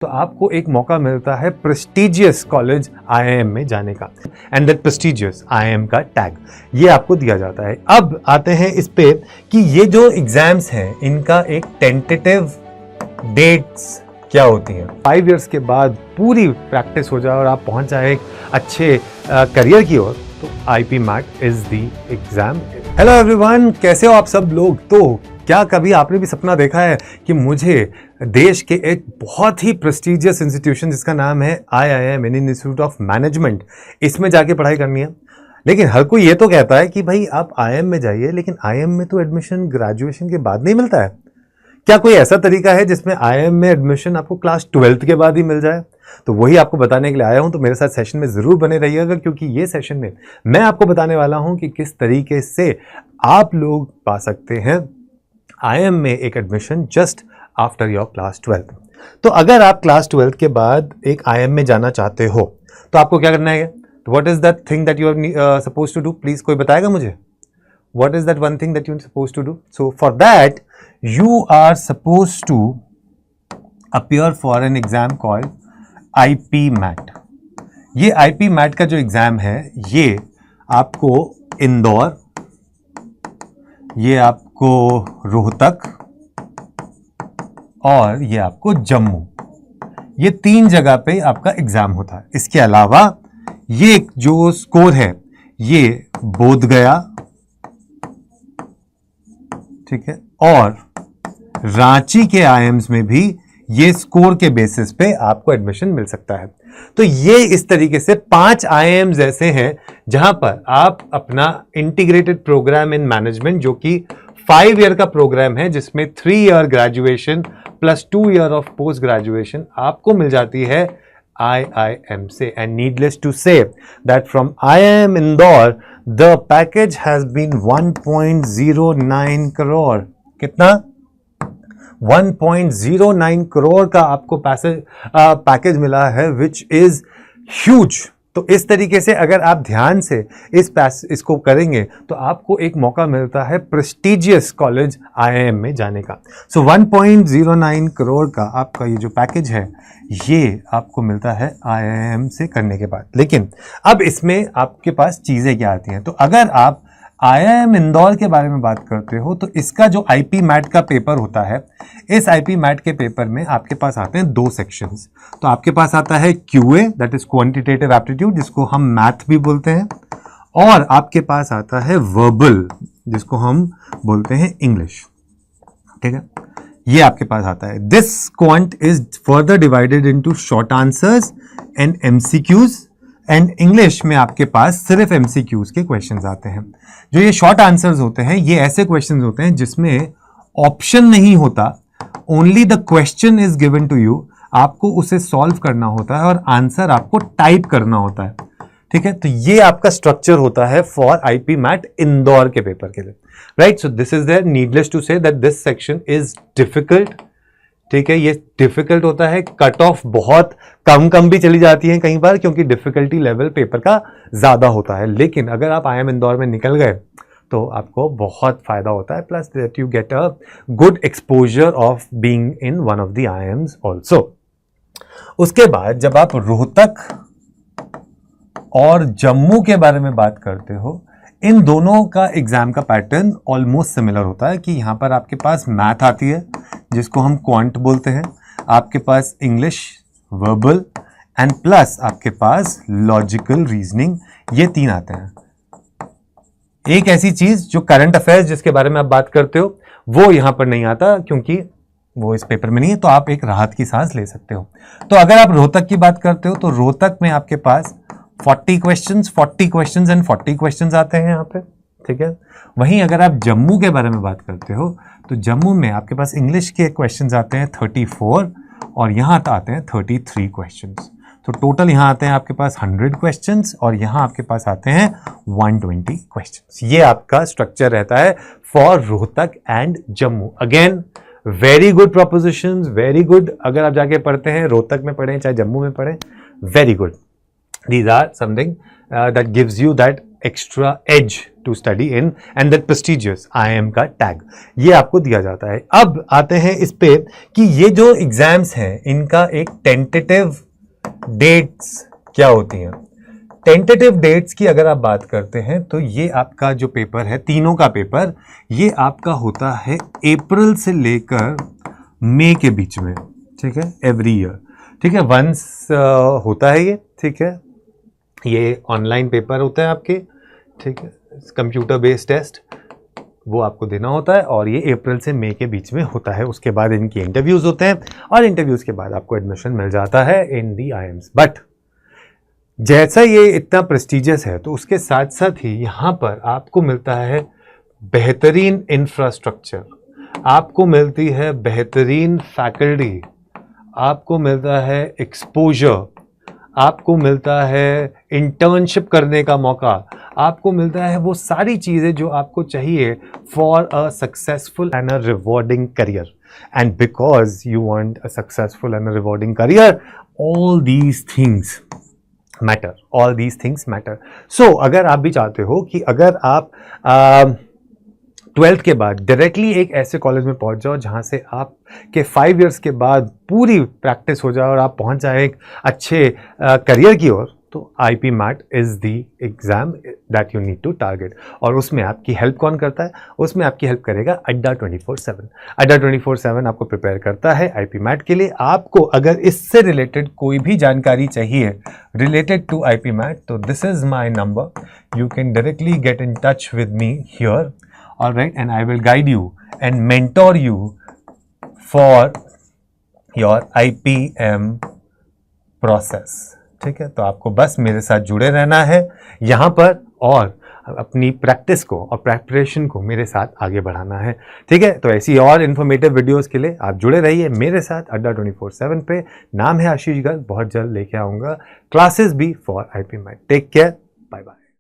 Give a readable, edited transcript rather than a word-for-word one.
तो आपको एक मौका मिलता है प्रेस्टिजियस कॉलेज आईआईएम में जाने का, एंड दैट प्रेस्टिजियस आईआईएम का टैग ये आपको दिया जाता है। अब आते हैं इस पे कि ये जो एग्जाम्स हैं इनका एक टेंटेटिव डेट्स क्या होती हैं। 5 इयर्स के बाद पूरी प्रैक्टिस हो जाए और आप पहुंच जाए एक अच्छे करियर की ओर, तो IP MAT is the exam. Hello everyone, कैसे हो आप सब लोग। तो क्या कभी आपने भी सपना देखा है कि मुझे देश के एक बहुत ही प्रेस्टिजियस इंस्टीट्यूशन जिसका नाम है IIM, Indian institute of management, इसमें जाके पढ़ाई करनी है। लेकिन हर कोई ये तो कहता है कि भाई आप आईआईएम में जाइए, लेकिन आईआईएम में तो एडमिशन ग्रेजुएशन के बाद नहीं मिलता है। क्या कोई ऐसा तरीका है जिसमें आईआईएम में एडमिशन आपको क्लास 12th के बाद ही मिल जाए? तो वही आपको बताने के लिए आया हूं। तो मेरे साथ सेशन में जरूर बने रहिएगा, क्योंकि ये सेशन में मैं आपको बताने वाला हूं कि किस तरीके से आप लोग पा सकते हैं आईआईएम में एक admission just after your class 12th। तो अगर आप क्लास 12th के बाद एक आईआईएम में जाना चाहते हो तो आपको क्या करना है? तो what is that thing that you are suppose to do? Please कोई बताएगा मुझे, what is that one thing that you are suppose to do? So for that you are supposed to appear for an exam called IP MAT। ये IP MAT का जो exam है ये आपको इंदौर, ये आपको रोहतक और ये आपको जम्मू, ये 3 जगह पे आपका एग्जाम होता है। इसके अलावा ये जो स्कोर है ये बोधगया, ठीक है, और रांची के आईआईएम्स में भी ये स्कोर के बेसिस पे आपको एडमिशन मिल सकता है। तो ये इस तरीके से 5 आईआईएम्स ऐसे हैं जहां पर आप अपना इंटीग्रेटेड प्रोग्राम इन मैनेजमेंट, जो कि 5 ईयर का प्रोग्राम है, जिसमें 3 year graduation plus 2 year of post graduation आपको मिल जाती है IIM से। And needless to say that from IIM Indore the package has been 1.09 crore. कितना? 1.09 करोड़ का आपको पैकेज मिला है, विच इज ह्यूज। तो इस तरीके से अगर आप ध्यान से इसको करेंगे तो आपको एक मौका मिलता है प्रेस्टिजियस कॉलेज आईआईएम में जाने का। सो 1.09 करोड़ का आपका ये जो पैकेज है ये आपको मिलता है आईआईएम से करने के बाद। लेकिन अब इसमें आपके पास चीजें क्या आती हैं? तो अगर आप आईआईएम इंदौर के बारे में बात करते हो तो इसका जो आईपी मैट का पेपर होता है, इस आईपी मैट के पेपर में आपके पास आते हैं 2 सेक्शंस। तो आपके पास आता है QA, that is quantitative aptitude, जिसको हम मैथ भी बोलते हैं, और आपके पास आता है वर्बल, जिसको हम बोलते हैं इंग्लिश। ठीक है, ये आपके पास आता है। This quant is further divided into short answers and MCQs, and English में आपके पास सिर्फ एमसीक्यूज के क्वेश्चंस आते हैं। जो ये शॉर्ट आंसर्स होते हैं ये ऐसे क्वेश्चंस होते हैं जिसमें ऑप्शन नहीं होता, only the question is given to you, आपको उसे सॉल्व करना होता है और आंसर आपको टाइप करना होता है। ठीक है, तो ये आपका स्ट्रक्चर होता है फॉर आईपी मैट इंदौर के पेपर के लिए, right. So this is there, needless to say that this section is difficult. ठीक है, ये डिफिकल्ट होता है, कट ऑफ बहुत कम भी चली जाती है कई बार, क्योंकि डिफिकल्टी लेवल पेपर का ज्यादा होता है। लेकिन अगर आप आईआईएम इंदौर में निकल गए तो आपको बहुत फायदा होता है, plus that you get a good exposure of being in one of the IIMs also. उसके बाद जब आप रोहतक और जम्मू के बारे में बात करते हो, इन दोनों का एग्जाम का पैटर्न ऑलमोस्ट सिमिलर होता है कि यहां पर आपके पास मैथ आती है जिसको हम क्वांट बोलते हैं, आपके पास इंग्लिश, वर्बल एंड प्लस आपके पास लॉजिकल रीजनिंग, ये 3 आते हैं। एक ऐसी चीज जो करंट अफेयर्स जिसके बारे में आप बात करते हो वो यहां पर नहीं आता, क्योंकि वो इस पेपर में नहीं है, तो आप एक राहत की सांस ले सकते हो। तो अगर आप रोहतक की बात करते हो तो रोहतक में आपके पास 40 क्वेश्चंस एंड 40 क्वेश्चंस आते हैं यहाँ पे। ठीक है, वहीं अगर आप जम्मू के बारे में बात करते हो तो जम्मू में आपके पास इंग्लिश के क्वेश्चंस आते हैं 34 और यहाँ आते हैं 33 क्वेश्चंस। तो टोटल यहाँ आते हैं आपके पास 100 क्वेश्चंस और यहाँ आपके पास आते हैं 120 क्वेश्चंस। ये आपका स्ट्रक्चर रहता है for Rohtak and Jammu. Again very good propositions, very good. अगर आप जाके पढ़ते हैं, रोहतक में पढ़ें चाहे जम्मू में पढ़ें, very good. These are something that gives you that extra edge to study in and that prestigious IIM का टैग ये आपको दिया जाता है। अब आते हैं इस पे कि ये जो एग्जाम्स हैं इनका एक टेंटेटिव डेट्स क्या होती हैं। टेंटेटिव डेट्स की अगर आप बात करते हैं तो ये आपका जो पेपर है, तीनों का पेपर, ये आपका होता है अप्रैल से लेकर मई के बीच में, ठीक है, एवरी ईयर, ठीक है, वंस होता है ये, ठीक है, ये ऑनलाइन पेपर होता है आपके, ठीक है, कंप्यूटर बेस्ड टेस्ट वो आपको देना होता है और ये अप्रैल से मई के बीच में होता है। उसके बाद इनकी इंटरव्यूज होते हैं और इंटरव्यूज के बाद आपको एडमिशन मिल जाता है इन दी IIMs। बट जैसा ये इतना प्रेस्टिजियस है तो उसके साथ साथ ही यहाँ पर आपको मिलता है बेहतरीन इंफ्रास्ट्रक्चर, आपको मिलती है बेहतरीन फैकल्टी, आपको मिलता है एक्सपोजर, आपको मिलता है इंटर्नशिप करने का मौका, आपको मिलता है वो सारी चीज़ें जो आपको चाहिए for a successful and a rewarding career. And because you want a successful and a rewarding career, all these things matter, all these things matter. So अगर आप भी चाहते हो कि अगर आप 12th के बाद डायरेक्टली एक ऐसे कॉलेज में पहुंच जाओ जहां से आप के 5 इयर्स के बाद पूरी प्रैक्टिस हो जाए और आप पहुंच जाए एक अच्छे करियर की ओर, तो IP MAT is the exam that you need to target. और उसमें आपकी हेल्प कौन करता है? उसमें आपकी हेल्प करेगा अड्डा 24/7। अड्डा 24/7 आपको प्रिपेयर करता है IP MAT के लिए। आपको अगर इससे रिलेटेड कोई भी जानकारी चाहिए रिलेटेड टू IP MAT, तो this is my number, you can directly get in touch with me here, alright, and I will guide you and mentor you for your IPM process, ठीक है। तो आपको बस मेरे साथ जुड़े रहना है यहाँ पर और अपनी प्रैक्टिस को और प्रेपरेशन को मेरे साथ आगे बढ़ाना है, ठीक है। तो ऐसी और इन्फॉर्मेटिव वीडियोस के लिए आप जुड़े रहिए मेरे साथ अड्डा 24/7 पे। नाम है आशीष गर्ग, बहुत जल्द लेके आऊँगा क्लासेस भी for IP MAT। Take care, bye bye.